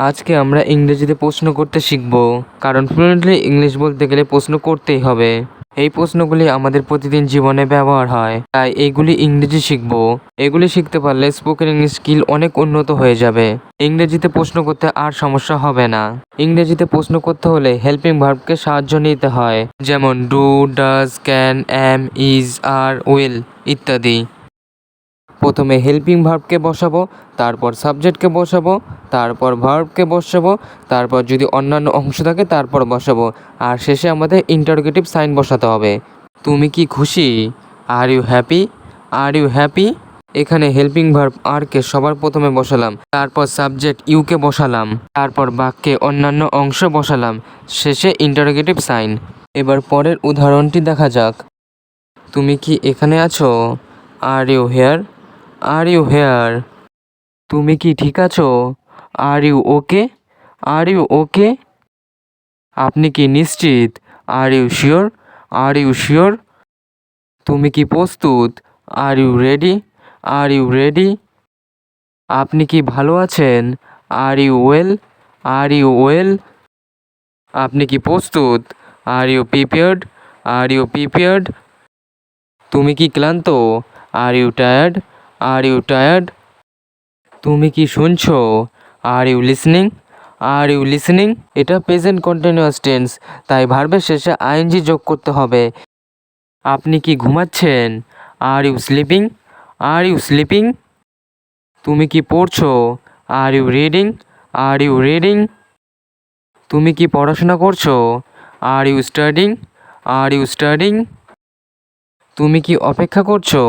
আজকে আমরা ইংরেজিতে প্রশ্ন করতে শিখব, কারণ ফ্লুয়েন্টলি ইংলিশ বলতে গেলে প্রশ্ন করতেই হবে। এই প্রশ্নগুলি আমাদের প্রতিদিন জীবনে ব্যবহার হয়, তাই এইগুলি ইংরেজি শিখব। এগুলি শিখতে পারলে স্পোকেন ইংলিশ স্কিল অনেক উন্নত হয়ে যাবে। ইংরেজিতে প্রশ্ন করতে আর সমস্যা হবে না। ইংরেজিতে প্রশ্ন করতে হলে হেল্পিং ভার্বকে সাহায্য নিতে হয়, যেমন do, does, can, am, is, are, will ইত্যাদি। প্রথমে হেল্পিং ভার্বকে বসাবো, তারপর সাবজেক্টকে বসাবো, তারপর ভার্বকে বসাবো, তারপর যদি অন্যান্য অংশ থাকে তারপর বসাবো, আর শেষে আমাদের ইন্টারোগেটিভ সাইন বসাতে হবে। তুমি কি খুশি? Are you happy? Are you happy? এখানে হেল্পিং ভার্ব আরকে সবার প্রথমে বসালাম, তারপর সাবজেক্ট ইউকে বসালাম, তারপর বাক্যে অন্যান্য অংশ বসালাম, শেষে ইন্টারোগেটিভ সাইন। এবার পরের উদাহরণটি দেখা যাক। তুমি কি এখানে আছো? Are you here? Are you here? তুমি কি ঠিক আছো? Are you okay? Are you okay? আপনি কি নিশ্চিত? Are you sure? Are you sure? তুমি কি প্রস্তুত? Are you ready? Are you ready? আপনি কি ভালো আছেন? Are you well? Are you well? আপনি কি প্রস্তুত? Are you prepared? Are you prepared? তুমি কি ক্লান্ত? Are you tired? Are you tired? তুমি কি শুনছো? আর you listening? Are you listening? এটা প্রেজেন্ট কন্টিনিউয়াস টেন্স, তাই ভার্বের শেষে আইএনজি যোগ করতে হবে। আপনি কি ঘুমাচ্ছেন? Are you sleeping? Are you sleeping? তুমি কি পড়ছো? Are you reading? Are you reading? তুমি কি পড়াশোনা করছো? Are you studying? Are you studying? তুমি কি অপেক্ষা করছো?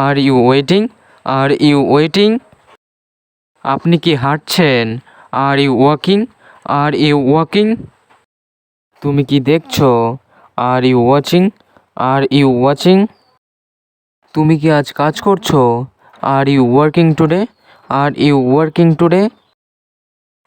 Are you waiting? Are you waiting? আপনি কি হাঁটছেন? Are you walking? Are you walking? তুমি কি দেখছো? Are you watching? Are you watching? তুমি কি আজ কাজ করছো? Are you working today? Are you working today?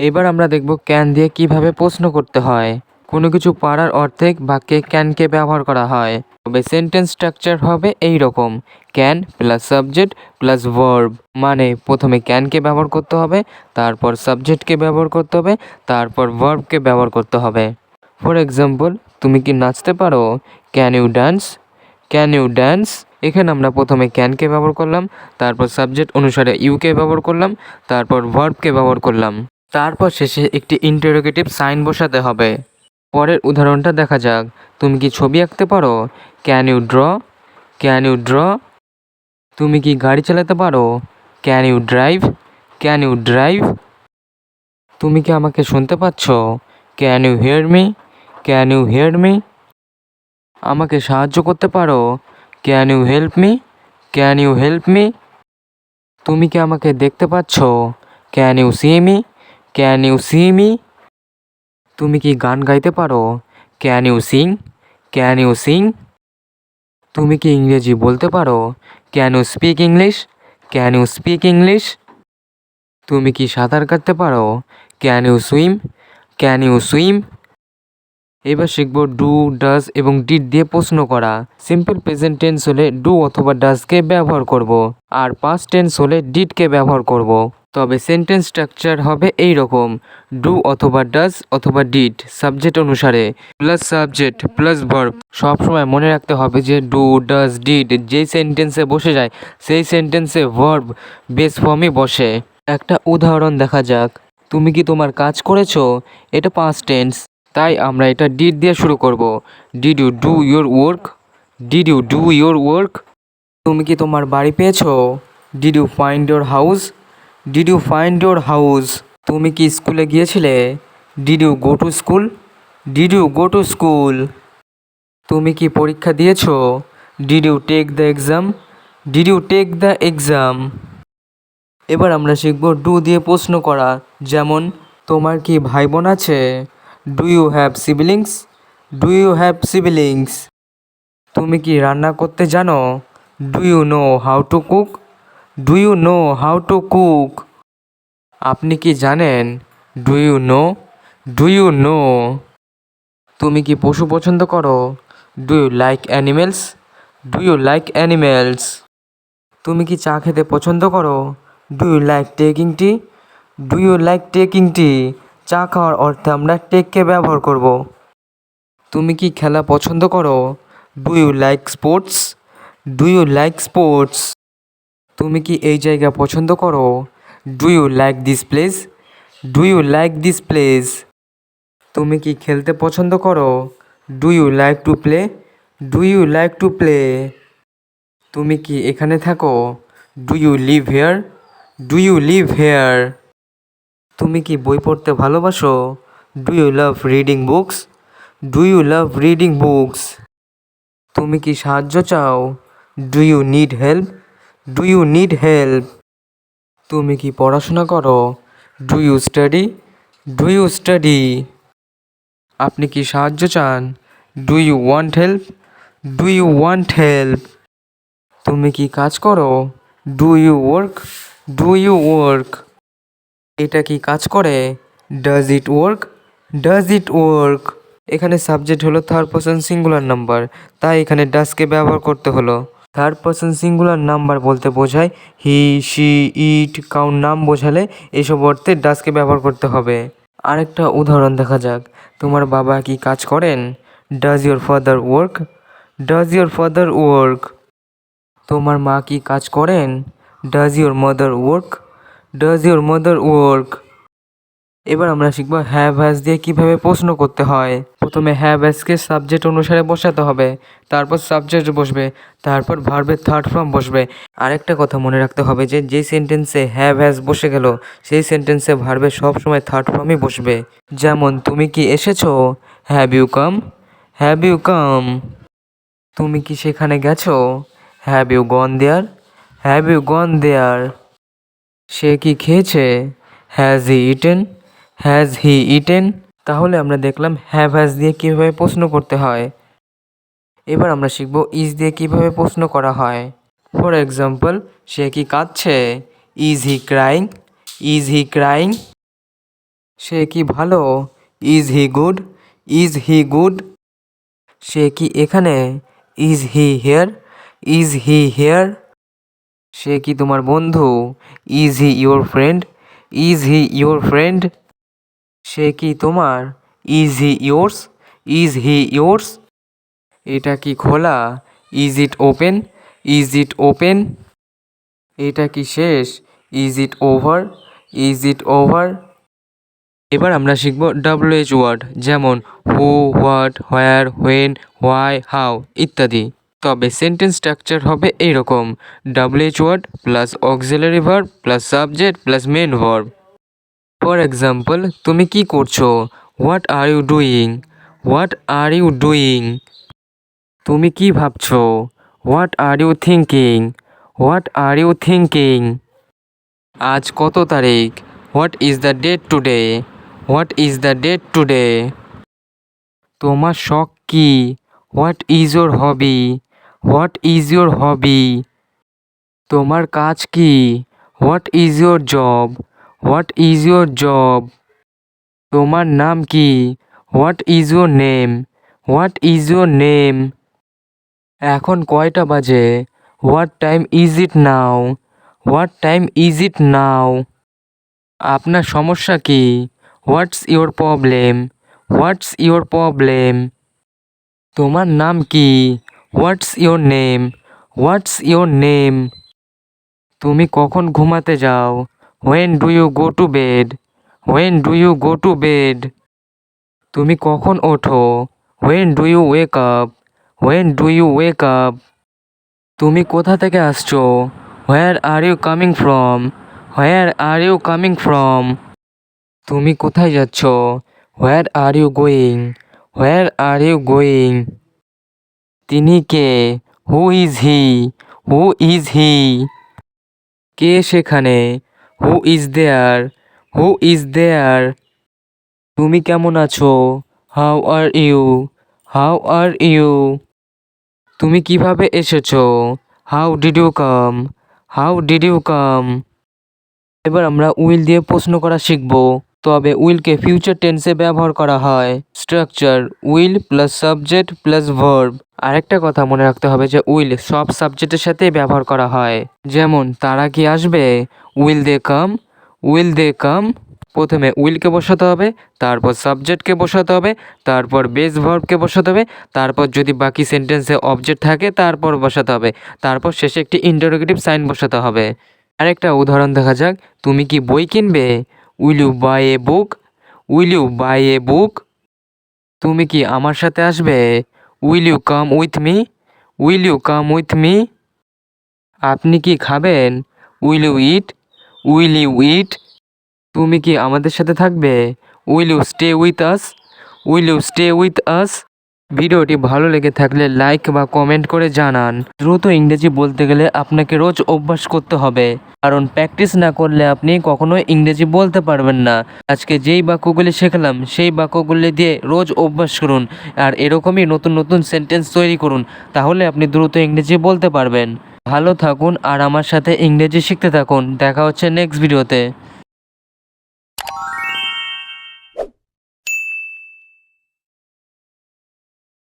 এবার আমরা দেখব ক্যান দিয়ে কিভাবে প্রশ্ন করতে হয়। কোনো কিছু পারার অর্থে বাক্যে ক্যানকে ব্যবহার করা হয়। তবে সেন্টেন্স স্ট্রাকচার হবে এই রকম: can plus subject plus verb. মানে প্রথমে ক্যানকে ব্যবহার করতে হবে, তারপর সাবজেক্টকে ব্যবহার করতে হবে, তারপর ভার্বকে ব্যবহার করতে হবে। ফর এক্সাম্পল, তুমি কি নাচতে পারো? Can you dance? Can you dance? এখানে আমরা প্রথমে ক্যানকে ব্যবহার করলাম, তারপর সাবজেক্ট অনুসারে ইউকে ব্যবহার করলাম, তারপর ভার্বকে ব্যবহার করলাম, তারপর শেষে একটি ইন্টারোগেটিভ সাইন বসাতে হবে। পরের উদাহরণটা দেখা যাক। তুমি কি ছবি আঁকতে পারো? Can you draw? Can you draw? তুমি কি গাড়ি চালাতে পারো? Can you drive? Can you drive? তুমি কি আমাকে শুনতে পাচ্ছ? Can you hear me? Can you hear me? আমাকে সাহায্য করতে পারো? Can you help me? Can you help me? তুমি কি আমাকে দেখতে পাচ্ছ? Can you see me? Can you see me? তুমি কি গান গাইতে পারো? Can you sing? Can you Singh? তুমি কি ইংরেজি বলতে পারো? Can you speak English? Can you speak English? তুমি কি সাঁতার কাটতে পারো? Can you swim? Can you swim? এবার শিখব ডু, ডাজ এবং ডিড দিয়ে প্রশ্ন করা। সিম্পল প্রেজেন্ট টেন্স হলে ডু অথবা ডাজকে ব্যবহার করব, আর পাস্ট টেন্স হলে ডিডকে ব্যবহার করব। তবে সেন্টেন্স স্ট্রাকচার হবে এই রকম: ডু অথবা ডাজ অথবা ডিড সাবজেক্ট অনুসারে, প্লাস সাবজেক্ট প্লাস ভার্ব। সবসময় মনে রাখতে হবে যে ডু, ডাজ, ডিড যেই সেন্টেন্সে বসে যায় সেই সেন্টেন্সে ভার্ব বেস ফর্মই বসে। একটা উদাহরণ দেখা যাক। তুমি কি তোমার কাজ করেছো? এটা পাস্ট টেন্স, তাই আমরা এটা ডিড দিয়ে শুরু করব। Did you do your work? Did you do your work? তুমি কি তোমার বাড়ি পেয়েছো? Did you find your house? Did you find your house? তুমি কি স্কুলে গিয়েছিলে? Did you go to school? Did you go to school? তুমি কি পরীক্ষা দিয়েছো? Did you take the exam? Did you take the exam? এবার আমরা শিখব ডু দিয়ে প্রশ্ন করা, যেমন তোমার কি ভাই বোন আছে? Do you have siblings? Do you have siblings? তুমি কি রান্না করতে জানো? Do you know how to cook? Do you know how to cook? আপনি কি জানেন? Do you know? Do you know? তুমি কি পশু পছন্দ করো? Do you like animals? Do you like animals? তুমি কি চা খেতে পছন্দ করো? Do you like taking tea? Do you like taking tea? চা খাওয়ার অর্থে আমরা টেককে ব্যবহার করব। তুমি কি খেলা পছন্দ করো? Do you like sports? Do you like sports? তুমি কি এই জায়গা পছন্দ করো? Do you like this place? Do you like this place? তুমি কি খেলতে পছন্দ করো? Do you like to play? Do you like to play? তুমি কি এখানে থাকো? Do you live here? Do you live here? তুমি কি বই পড়তে ভালোবাসো? Do you love reading books? Do you love reading books? তুমি কি সাহায্য চাও? Do you need help? Do you need help? তুমি কি পড়াশোনা করো? Do you study? Do you study? আপনি কি সাহায্য চান? Do you want help? Do you want help? তুমি কি কাজ করো? Do you work? Do you work? এটা কি কাজ করে? Does it work? Does it work? এখানে সাবজেক্ট হলো থার্ড পারসন সিঙ্গুলার নাম্বার, তাই এখানে ডাজকে ব্যবহার করতে হলো। থার্ড পারসন সিঙ্গুলার নাম্বার বলতে বোঝায় হি, শি, ইট, কাউন্ট নাম বোঝালে এসব অর্থে ডাজকে ব্যবহার করতে হবে। আরেকটা উদাহরণ দেখা যাক। তোমার বাবা কি কাজ করেন? Does your father work? Does your father work? তোমার মা কি কাজ করেন? Does your mother work? Does your mother work? এবার আমরা শিখবো হ্যাভ হ্যাজ দিয়ে কিভাবে প্রশ্ন করতে হয়। প্রথমে হ্যাভ হ্যাজকে সাবজেক্ট অনুসারে বসাতে হবে, তারপর সাবজেক্ট বসবে, তারপর ভার্বের থার্ড ফর্ম বসবে। আরেকটা কথা মনে রাখতে হবে যে যেই সেন্টেন্সে হ্যাভ হ্যাজ বসে গেল সেই সেন্টেন্সে ভার্বের সবসময় থার্ড ফর্মই বসবে। যেমন তুমি কি এসেছো? Have you come? Have you come? তুমি কি সেখানে গেছো? Have you gone there? Have you gone there? সে কি খেয়েছে? Has he eaten? Has he eaten? তাহলে আমরা দেখলাম হ্যাভ হ্যাজ দিয়ে কীভাবে প্রশ্ন করতে হয়। এবার আমরা শিখব ইজ দিয়ে কিভাবে প্রশ্ন করা হয়। ফর এক্সাম্পল, সে কি কাঁদছে? Is he crying? Is he crying? সে কি ভালো? Is he good? Is he good? সে কি এখানে? Is he here? Is he here? সে কি তোমার বন্ধু? Is he your friend? Is he your friend? সে কি তোমার? Is he yours? Is he yours? এটা কি খোলা? Is it open? Is it open? এটা কি শেষ? Is it over? Is it over? এবার আমরা শিখব WH ওয়ার্ড, যেমন who, what, where, when, why, how ইত্যাদি। তবে সেন্টেন্স স্ট্রাকচার হবে এইরকম: WH word plus auxiliary verb plus subject plus main verb. For example, তুমি কি করছো? What are you doing? What are you doing? তুমি কি ভাবছো? What are you thinking? What are you thinking? আজ কত তারিখ? What is the date today? What is the date today? তোমার শখ কি? What is your hobby? What is your hobby? তোমার কাজ কি? What is your job? What is your job? তোমার নাম কি? What is your name? What is your name? এখন কয়টা বাজে? What time is it now? What time is it now? আপনার সমস্যা কি? What's your problem? What's your problem? তোমার নাম কি? What's your name? What's your name? তুমি কখন ঘুমাতে যাও? When do you go to bed? When do you go to bed? তুমি কখন ওঠো? When do you wake up? When do you wake up? তুমি কোথা থেকে আসছো? Where are you coming from? Where are you coming from? তুমি কোথায় যাচ্ছ? Where are you going? Where are you going? তিনি কে? Who is he? Who is he? কে সেখানে? Who is there? Who is there? তুমি কেমন আছো? How are you? How are you? তুমি কিভাবে এসেছো? How did you come? How did you come? এবার আমরা উইল দিয়ে প্রশ্ন করা শিখব। তবে উইলকে ফিউচার টেন্সে ব্যবহার করা হয়। Structure: will plus subject plus verb. আরেকটা কথা মনে রাখতে হবে যে উইল সব সাবজেক্টের সাথেই ব্যবহার করা হয়। যেমন তারা কি আসবে? Will they come? Will they কাম, প্রথমে উইলকে বসাতে হবে, তারপর সাবজেক্টকে বসাতে হবে, তারপর বেস ভার্বকে বসাতে হবে, তারপর যদি বাকি সেন্টেন্সে অবজেক্ট থাকে তারপর বসাতে হবে, তারপর শেষে একটি ইন্টারোগেটিভ সাইন বসাতে হবে। আরেকটা উদাহরণ দেখা যাক। তুমি কি বই কিনবে? Will you buy a book? Will you buy a book? তুমি কি আমার সাথে আসবে? Will you come with me? Will you come with me? আপনি কি খাবেন? Will you eat? Will you eat? তুমি কি আমাদের সাথে থাকবে? Will you stay with us? Will you stay with us? ভিডিওটি ভালো লেগে থাকলে লাইক বা কমেন্ট করে জানান। দ্রুত ইংরেজি বলতে গেলে আপনাকে রোজ অভ্যাস করতে হবে, কারণ প্র্যাকটিস না করলে আপনি কখনোই ইংরেজি বলতে পারবেন না। আজকে যেই বাক্যগুলি শেখালাম সেই বাক্যগুলি দিয়ে রোজ অভ্যাস করুন, আর এরকমই নতুন নতুন সেন্টেন্স তৈরি করুন, তাহলে আপনি দ্রুত ইংরেজি বলতে পারবেন। ভালো থাকুন আর আমার সাথে ইংরেজি শিখতে থাকুন। দেখা হচ্ছে নেক্সট ভিডিওতে।